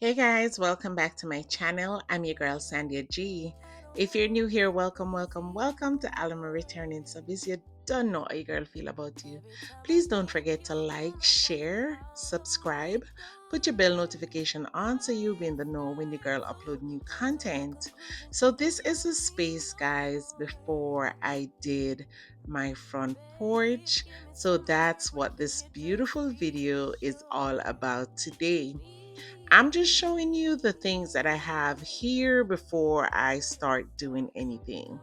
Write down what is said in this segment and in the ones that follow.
Hey guys, welcome back to my channel. I'm your girl Sandia G. If you're new here, welcome to Alama Returning Subbies. You don't know how your girl feel about you. Please don't forget to like, share, subscribe, put your bell notification on so you'll be in the know when your girl upload new content. So this is a space, guys, before I did my front porch. So that's what this beautiful video is all about today. I'm just showing you the things that I have here before I start doing anything.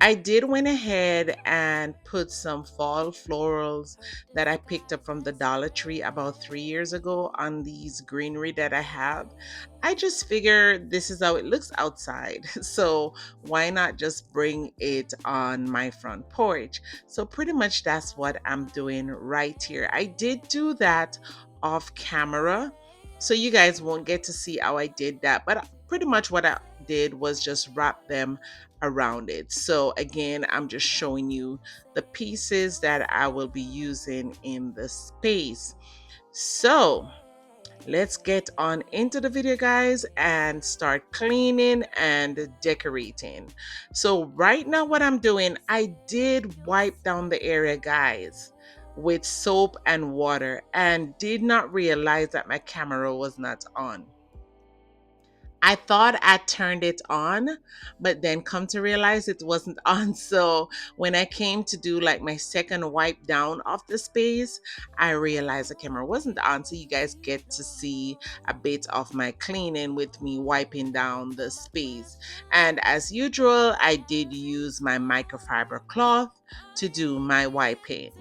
I did went ahead and put some fall florals that I picked up from the Dollar Tree about 3 years ago on these greenery that I have. I just figured this is how it looks outside. So why not just bring it on my front porch? So pretty much that's what I'm doing right here. I did do that off camera. So you guys won't get to see how I did that, but pretty much what I did was just wrap them around it. So again, I'm just showing you the pieces that I will be using in the space. So let's get on into the video, guys, and start cleaning and decorating. So right now what I'm doing, I did wipe down the area, guys, with soap and water, and did not realize that my camera was not on. I thought I turned it on, but then come to realize it wasn't on. So when I came to do like my second wipe down of the space, I realized the camera wasn't on. So you guys get to see a bit of my cleaning with me wiping down the space. And as usual, I did use my microfiber cloth to do my wiping.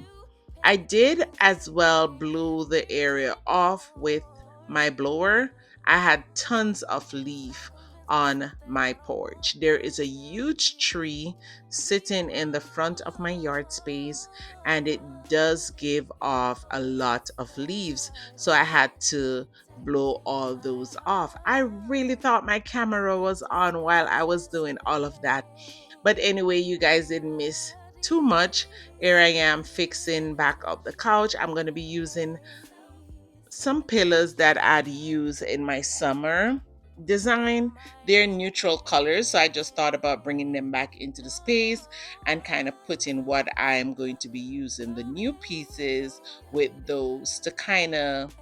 I did as well blow the area off with my blower. I had tons of leaf on my porch. There is a huge tree sitting in the front of my yard space, and it does give off a lot of leaves. So I had to blow all those off. I really thought my camera was on while I was doing all of that. But anyway, you guys didn't miss too much. Here I am fixing back up the couch. I'm going to be using some pillows that I'd use in my summer design. They're neutral colors, so I just thought about bringing them back into the space and kind of putting what I'm going to be using, the new pieces, with those to kind of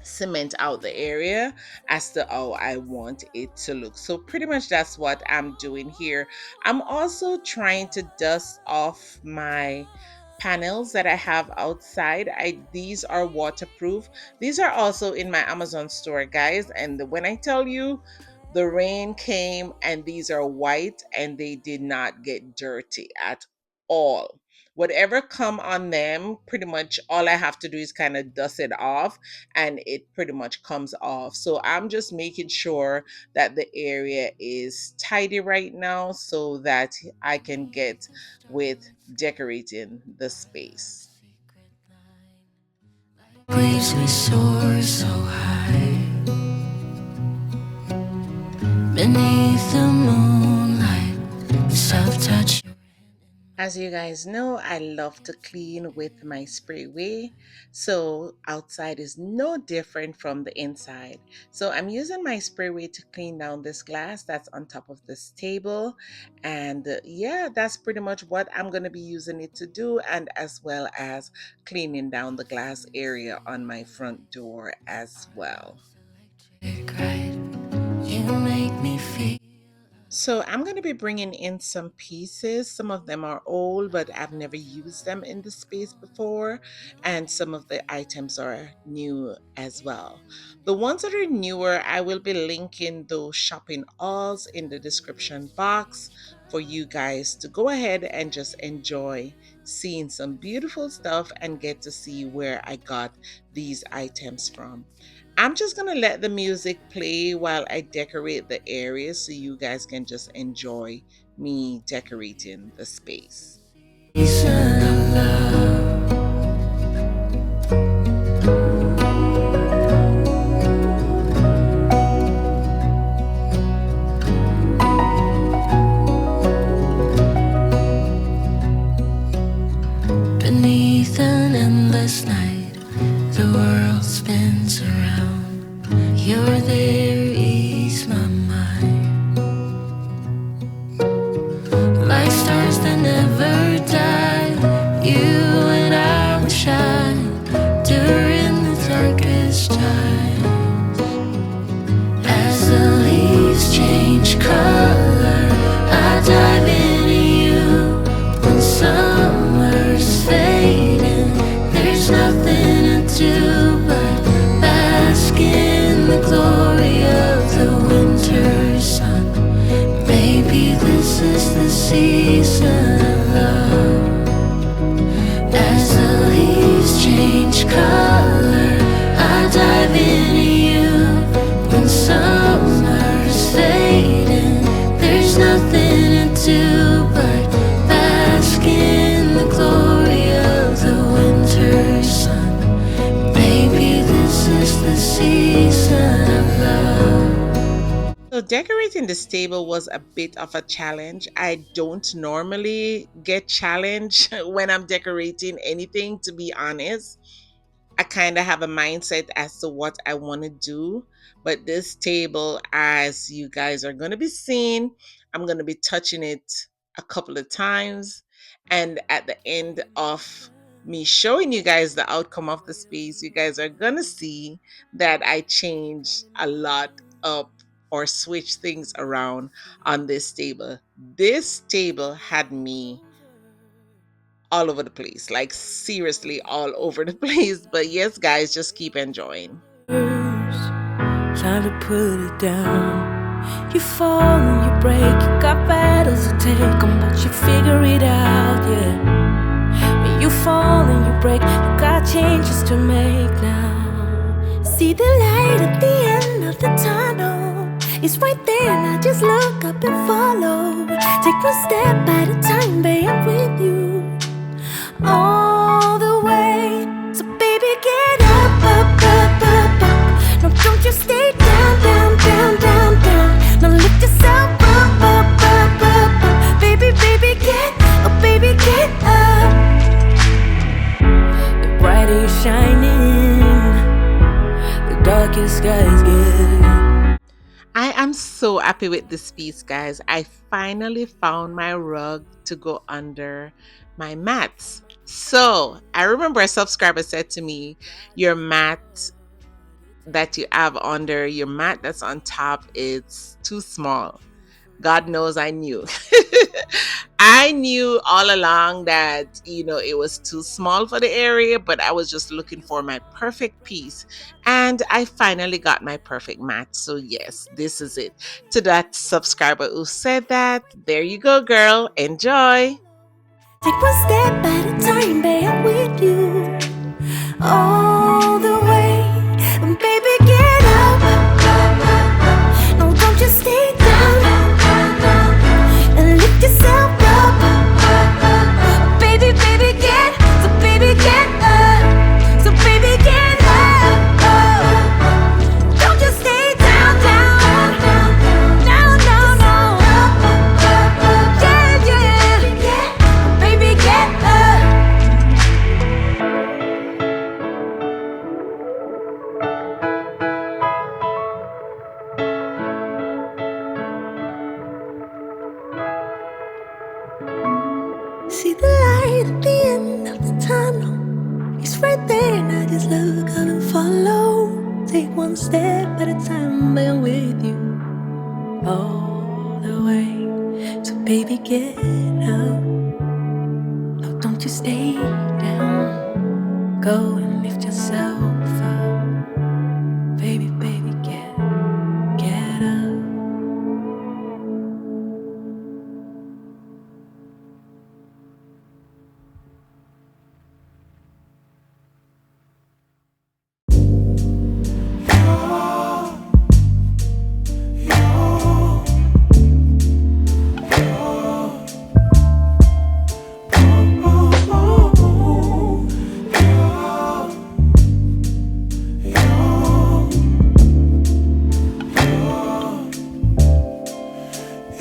cement out the area as to how I want it to look. So pretty much that's what I'm doing here. I'm also trying to dust off my panels that I have outside. These are waterproof. These are also in my Amazon store, guys, and when I tell you the rain came and these are white and they did not get dirty at all. Whatever come on them, pretty much all I have to do is kind of dust it off and it pretty much comes off. So I'm just making sure that the area is tidy right now so that I can get with decorating the space. Leaves me soar so high beneath the moonlight, soft touch. As you guys know, I love to clean with my sprayway. So outside is no different from the inside. So I'm using my sprayway to clean down this glass that's on top of this table. And yeah, that's pretty much what I'm going to be using it to do, and as well as cleaning down the glass area on my front door as well. Right, you make me feel. So I'm going to be bringing in some pieces. Some of them are old, but I've never used them in the space before. And some of the items are new as well. The ones that are newer, I will be linking those shopping hauls in the description box for you guys to go ahead and just enjoy seeing some beautiful stuff and get to see where I got these items from. I'm just going to let the music play while I decorate the area so you guys can just enjoy me decorating the space. Season of love. Beneath an endless night, the world spins around. Your you're there, ease my mind. Like stars that never die, you and I will shine during the darkest times. As the leaves change color, I dive into you. When summer's fading, there's nothing to do but bask in the glory of the winter sun. Maybe this is the season of love. As the leaves change color, I dive into you. When summer's fading, there's nothing to do but bask in the glory of the winter sun. Maybe this is the season of love. So decorating this table was a bit of a challenge. I don't normally get challenged when I'm decorating anything, to be honest. I kind of have a mindset as to what I want to do. But this table, as you guys are going to be seeing, I'm going to be touching it a couple of times. And at the end of me showing you guys the outcome of the space, you guys are going to see that I changed a lot up or switch things around on this table. This table had me all over the place, like seriously all over the place. But yes, guys, just keep enjoying. Time to put it down. You fall and you break, you got battles to take on, but you figure it out, yeah. When you fall and you break, you got changes to make now. See the light at the end of the tunnel, it's right there and I just look up and follow. Take one step at a time, babe, I'm with you all the way. So baby, get up, up, up, up, up. No, don't you stay down, down, down, down, down. Now lift yourself up, up, up, up, up. Baby, baby, get up, baby, get up. The brighter you're shining, the darker skies get. I am so happy with this piece, guys. I finally found my rug to go under my mats. So I remember a subscriber said to me, your mat that you have under your mat that's on top, it's too small. God knows I knew. I knew all along that, it was too small for the area, but I was just looking for my perfect piece. And I finally got my perfect mat. So, yes, this is it. To that subscriber who said that, there you go, girl. Enjoy. Take one step at a time, babe, I'm with you all the way. And baby, get up. No, don't just stay down. And lift yourself up. Baby, baby, get. So baby, get up. So baby, get up. Don't just stay down, down, down, down, down, down. Yeah, yeah. Baby, get up. See the light at the end of the tunnel, it's right there and I just look up and follow. Take one step at a time, but I'm with you all the way. So baby, get up. No, don't you stay down. Go and lift yourself up. Baby, baby, get up.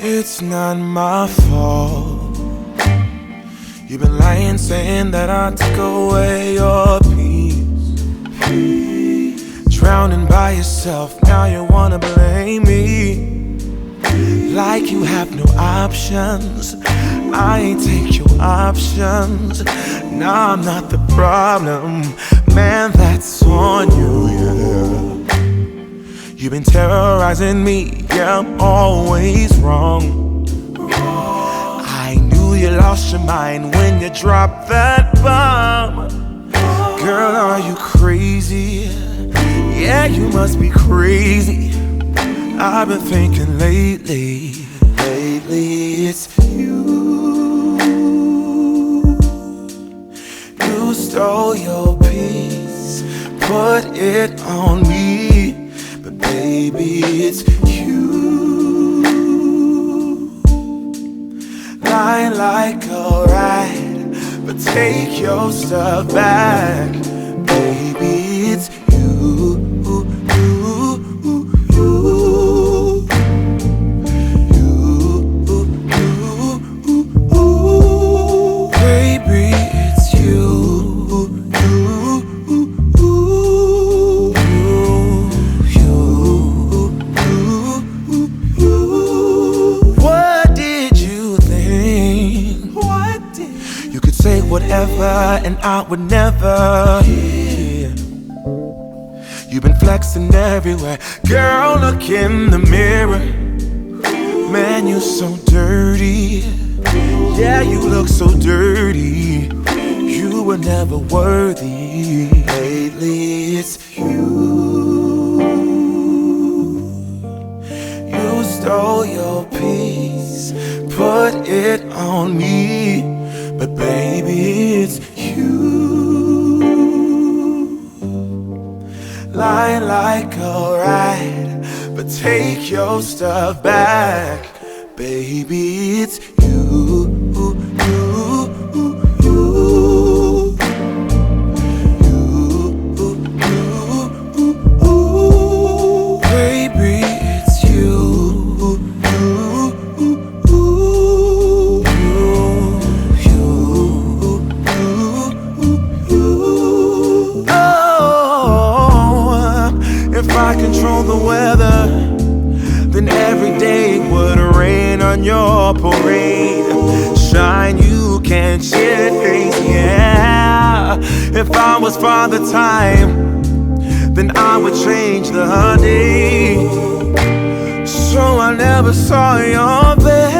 It's not my fault. You've been lying, saying that I took away your peace. drowning by yourself, now you wanna blame me. Like you have no options. I ain't take your options. Nah, I'm not the problem. Man, that's on you, yeah. You've been terrorizing me, yeah, I'm always wrong. I knew you lost your mind when you dropped that bomb. Girl, are you crazy? Yeah, you must be crazy. I've been thinking lately it's you. You stole your peace, put it on me, but baby, it's you. Lying like a rat, but take your stuff back, baby, it's you. And I would never, yeah. You've been flexing everywhere. Girl, look in the mirror. Man, you so dirty. Yeah, you look so dirty. You were never worthy. Lately, it's you. You stole your peace, put it on me, but baby, it's you. Lying like a rat, but take your stuff back, baby, it's you. Control the weather, then every day it would rain on your parade. Shine, you can't chase, yeah. If I was Father Time, then I would change the day, so I never saw your face.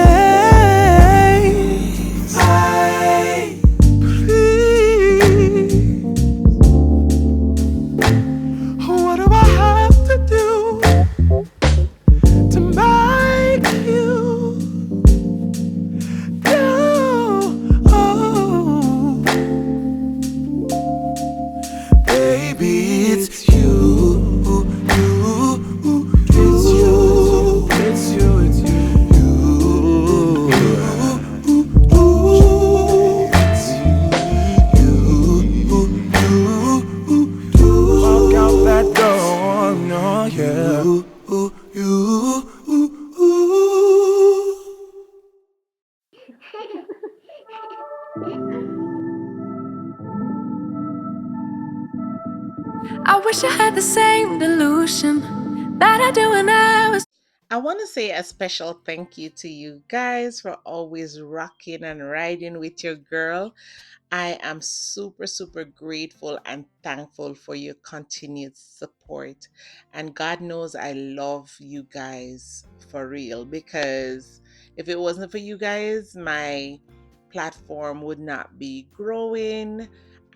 I wish I had the same delusion that I do when I was. I want to say a special thank you to you guys for always rocking and riding with your girl. I am super, super grateful and thankful for your continued support. And God knows I love you guys for real, because if it wasn't for you guys, my platform would not be growing.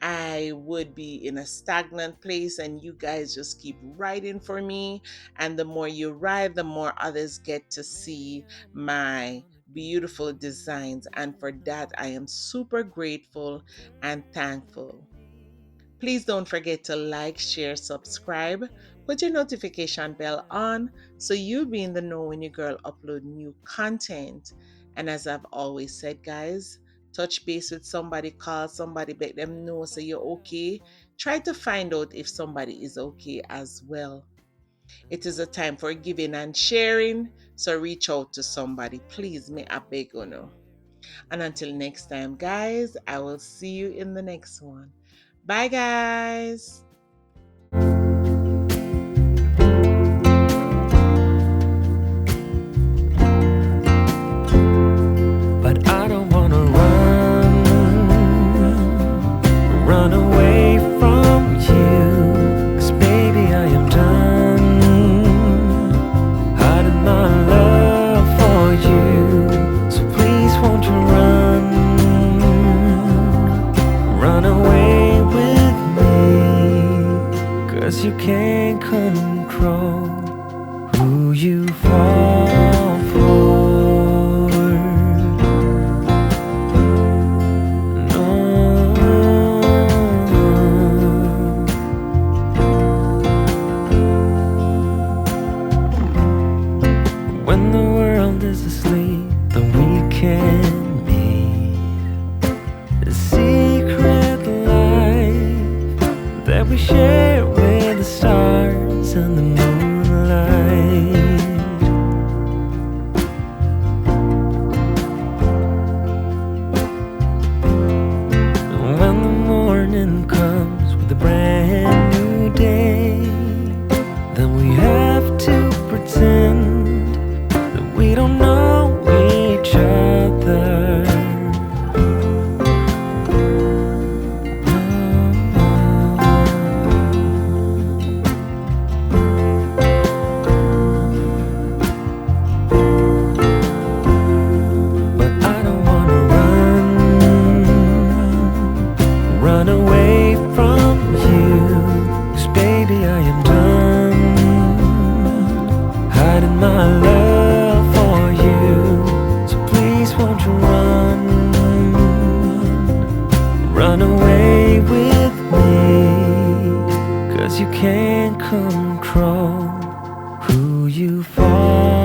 I would be in a stagnant place, and you guys just keep writing for me. And the more you write, the more others get to see my beautiful designs. And for that, I am super grateful and thankful. Please don't forget to like, share, subscribe, put your notification bell on so you'll be in the know when your girl upload new content. And as I've always said, guys, touch base with somebody, call somebody, let them know so you're okay. Try to find out if somebody is okay as well. It is a time for giving and sharing, so reach out to somebody. Please, may I beg you know. And until next time, guys, I will see you in the next one. Bye, guys. who you fall for. No. When the world is asleep, then we can meet. A secret life that we share with the stars and the moonlight. When the morning comes with a brand new day, then we have to pretend that we don't know each other. But I don't wanna run away from you, 'cause baby I am done hiding my love for you. So please won't you run away with me, 'cause you can't control who you fall